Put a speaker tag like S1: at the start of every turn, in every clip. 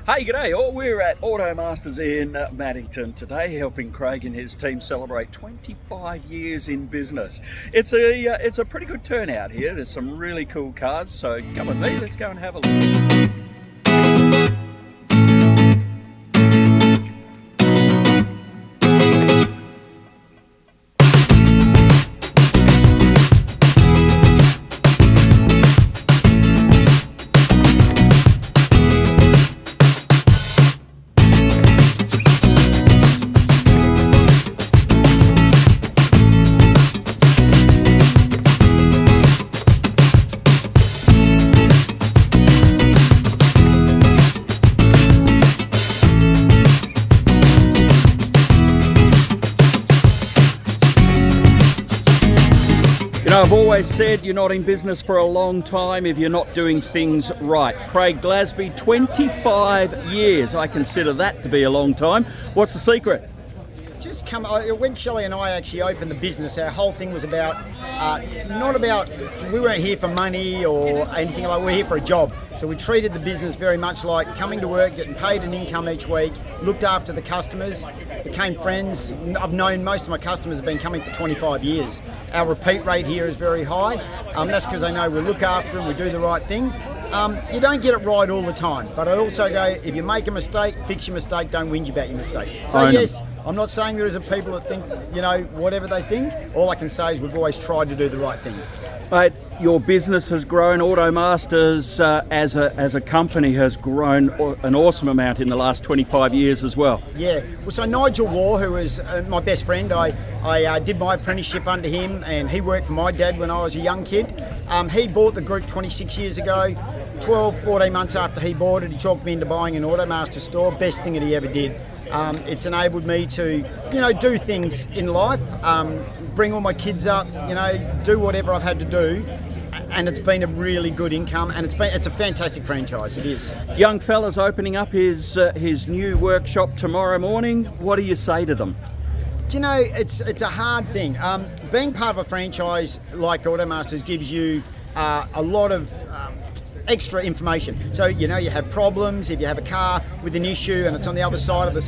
S1: Hey, g'day all. We're at Auto Masters in Maddington today, helping Craig and his team celebrate 25 years in business. It's a pretty good turnout here. There's some really cool cars, so come with me, let's go and have a look. I've always said you're not in business for a long time if you're not doing things right. Craig Glasby, 25 years. I consider that to be a long time. What's the secret?
S2: When Shelley and I actually opened the business, our whole thing was about, we weren't here for money or anything like that, we're here for a job. So we treated the business very much like coming to work, getting paid an income each week, looked after the customers, became friends. I've known most of my customers have been coming for 25 years. Our repeat rate here is very high. That's because they know we look after them, we do the right thing. You don't get it right all the time, but I also go, if you make a mistake, fix your mistake, don't whinge about your mistake. So yes, I'm not saying there isn't people that think, whatever they think. All I can say is we've always tried to do the right thing.
S1: But your business has grown. Auto Masters as a company has grown an awesome amount in the last 25 years as well.
S2: Yeah, well, so Nigel Waugh, who was my best friend, I did my apprenticeship under him, and he worked for my dad when I was a young kid. He bought the group 26 years ago. 14 months after he bought it, he talked me into buying an Auto Masters store. Best thing that he ever did. It's enabled me to, do things in life, bring all my kids up, do whatever I've had to do, and it's been a really good income, and it's a fantastic franchise. It is.
S1: Young fella's opening up his new workshop tomorrow morning. What do you say to them?
S2: Do you know, it's a hard thing. Being part of a franchise like Auto Masters gives you a lot of extra information. So you have problems. If you have a car with an issue and it's on the other side of the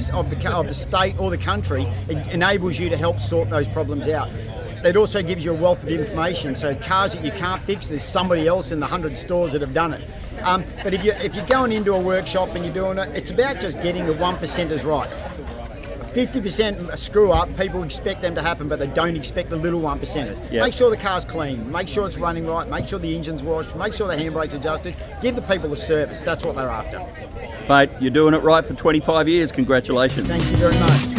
S2: state or the country, it enables you to help sort those problems out. It also gives you a wealth of information. So cars that you can't fix, there's somebody else in the 100 stores that have done it. But if you're going into a workshop and you're doing it, it's about just getting the 1%ers right. 50% screw up, people expect them to happen, but they don't expect the little 1%ers. Yep. Make sure the car's clean, make sure it's running right, make sure the engine's washed, make sure the handbrake's adjusted, give the people a service. That's what they're after.
S1: Mate, you're doing it right for 25 years. Congratulations.
S2: Thank you very much.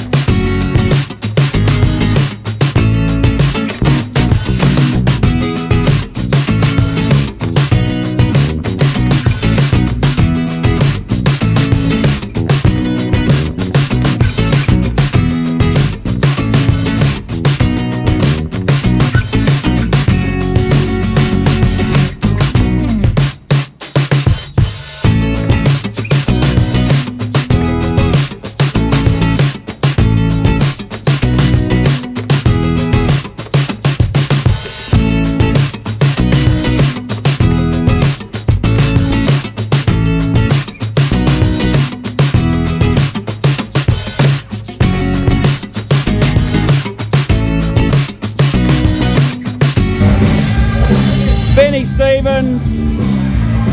S1: Stevens,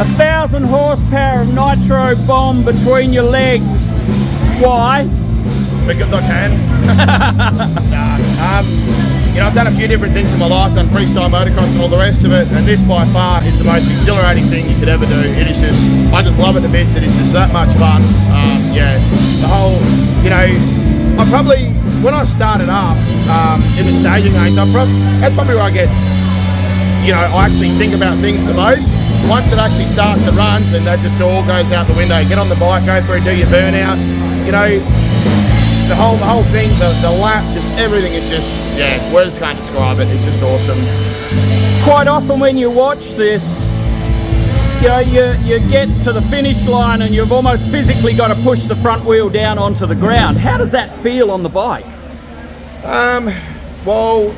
S1: 1,000 horsepower of nitro bomb between your legs. Why?
S3: Because I can. I've done a few different things in my life, done freestyle motocross and all the rest of it, and this by far is the most exhilarating thing you could ever do. It is just, I just love it to bits. It is just that much fun. The whole, I probably, when I started up in the staging range, that's probably where I get, I actually think about things the most. Once it actually starts to run, then that just all goes out the window. Get on the bike, go for it, do your burnout. The whole thing, the lap, just everything is just, words can't describe it. It's just awesome.
S1: Quite often when you watch this, you get to the finish line and you've almost physically got to push the front wheel down onto the ground. How does that feel on the bike?
S3: Well,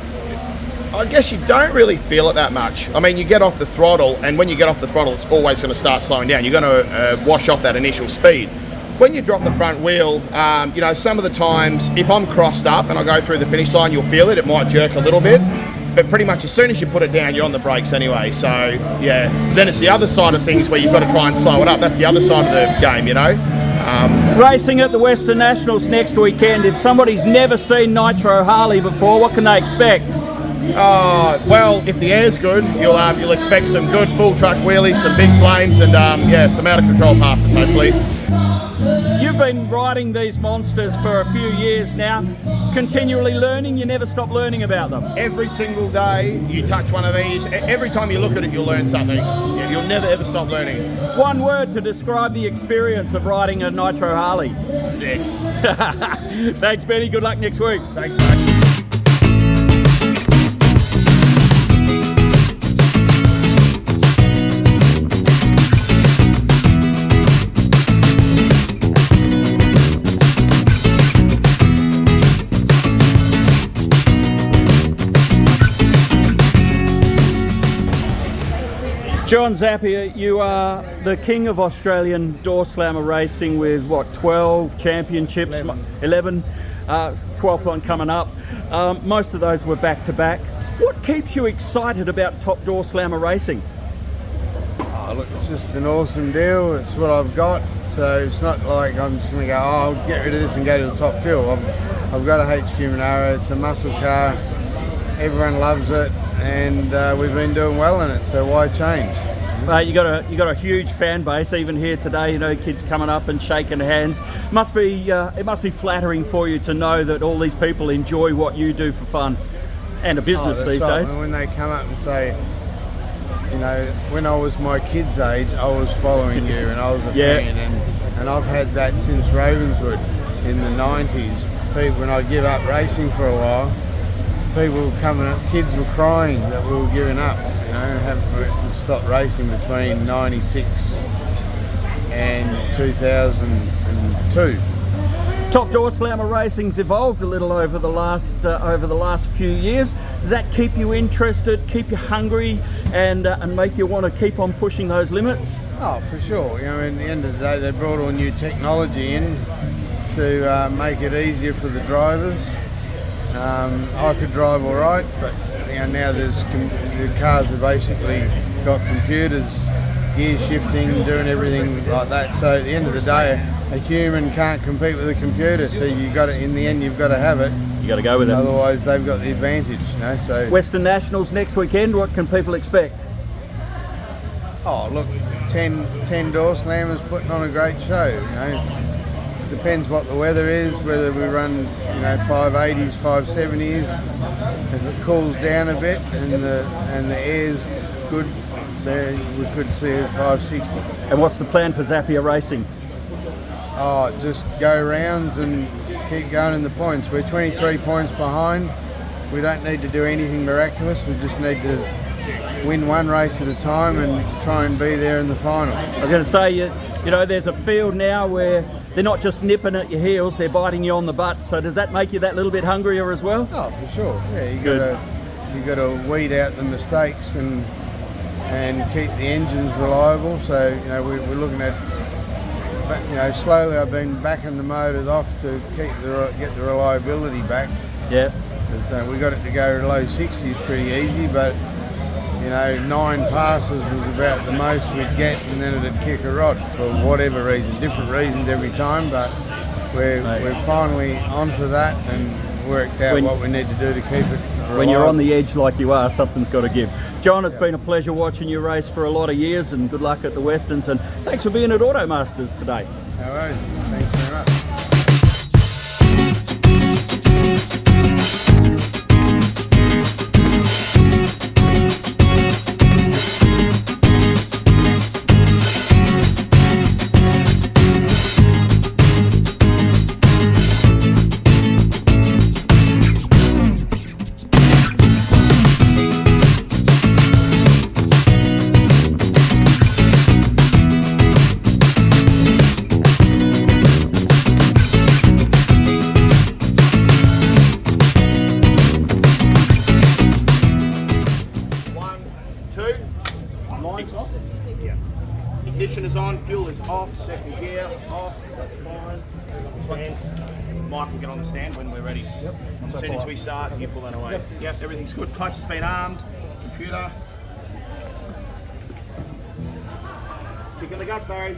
S3: I guess you don't really feel it that much. I mean, you get off the throttle, and when you get off the throttle, it's always going to start slowing down. You're going to wash off that initial speed. when you drop the front wheel, you know, some of the times if I'm crossed up and I go through the finish line, you'll feel it. It might jerk a little bit, but pretty much as soon as you put it down, you're on the brakes anyway. So yeah, then it's the other side of things where you've got to try and slow it up. That's the other side of the game, you know.
S1: Racing at the Western Nationals next weekend. If somebody's never seen Nitro Harley before, what can they expect?
S3: Well, if the air's good, you'll expect some good full truck wheelies, some big flames, and yeah, some out of control passes hopefully.
S1: You've been riding these monsters for a few years now, continually learning. You never stop learning about them.
S3: Every single day you touch one of these, every time you look at it, you'll learn something. You'll never ever stop learning.
S1: One word to describe the experience of riding a Nitro Harley.
S3: Sick.
S1: Thanks, Benny. Good luck next week.
S3: Thanks, mate.
S1: John Zappia, you are the king of Australian door slammer racing with what, 12 championships? 11, 12th one coming up. Most of those were back to back. What keeps you excited about top door slammer racing?
S4: Oh, look, it's just an awesome deal. It's what I've got. So it's not like I'm just going to go, oh, I'll get rid of this and go to the top fill. I've got a HQ Monaro. It's a muscle car. Everyone loves it. And we've been doing well in it, so why change?
S1: You got a huge fan base even here today. You know, kids coming up and shaking hands. It must be flattering for you to know that all these people enjoy what you do for fun and a business these days.
S4: And when they come up and say, you know, when I was my kid's age, I was following you and I was a fan, and I've had that since Ravenswood in the 90s. People, when I give up racing for a while, people were coming up, kids were crying that we were giving up, you know, having stopped racing between 96 and 2002.
S1: Top door slammer racing's evolved a little over the last few years. Does that keep you interested, keep you hungry, and make you want to keep on pushing those limits?
S4: Oh, for sure. You know, at the end of the day, they brought all new technology in to make it easier for the drivers. I could drive all right, but you know, now the cars have basically got computers, gear shifting, doing everything like that. So at the end of the day, a human can't compete with a computer. So you got it. In the end, you've got to have it.
S1: You got to go with it.
S4: Otherwise, they've got the advantage. You know. So
S1: Western Nationals next weekend. What can people expect?
S4: oh look, 10 door slammers putting on a great show. You know. Depends what the weather is, whether we run, you know, 580s, 570s. If it cools down a bit and the air's good, there we could see a 560.
S1: And what's the plan for Zappia Racing?
S4: Oh, just go rounds and keep going in the points. We're 23 points behind. We don't need to do anything miraculous. We just need to win one race at a time and try and be there in the final.
S1: I was going to say, you know, there's a field now where they're not just nipping at your heels, they're biting you on the butt. So does that make you that little bit hungrier as well?
S4: Oh, for sure. Yeah, you got to weed out the mistakes and keep the engines reliable. So you know we're looking at, you know, slowly I've been backing the motors off to get the reliability back.
S1: Yeah.
S4: So we got it to go to low 60s pretty easy, but you know, 9 passes was about the most we'd get, and then it'd kick a rod for whatever reason, different reasons every time. But we're finally onto that and worked out what we need to do to keep it reliable.
S1: When you're on the edge like you are, something's got to give. John, it's been a pleasure watching you race for a lot of years, and good luck at the Westerns. And thanks for being at Auto Masters today.
S4: No worries. Thanks very much.
S3: Mike will get on the stand when we're ready. Yep. As soon as we start, you pull that away. Yep, everything's good. Clutch has been armed. Computer. Kick in the guts, Barry.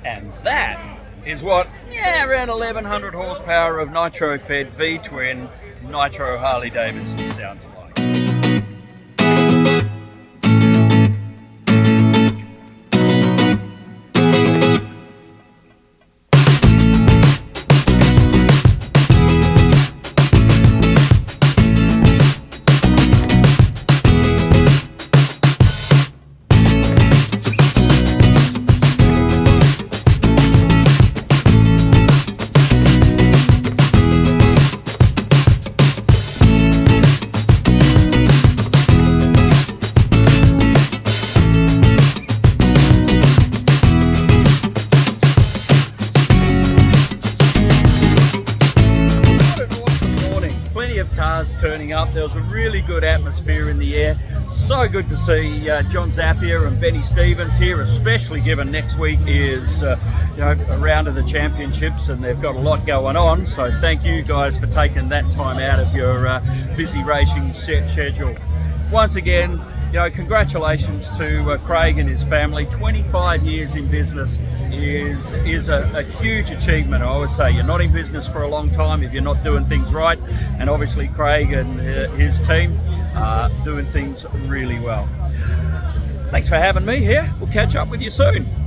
S1: And that is what, around 1100 horsepower of nitro-fed V-twin Nitro Harley Davidson sounds like. Cars turning up. There was a really good atmosphere in the air. So good to see John Zapier and Benny Stevens here, especially given next week is a round of the championships and they've got a lot going on. So thank you guys for taking that time out of your busy racing schedule. Once again, congratulations to Craig and his family. 25 years in business is a huge achievement. I always say you're not in business for a long time if you're not doing things right, and obviously Craig and his team are doing things really well. Thanks for having me here. We'll catch up with you soon.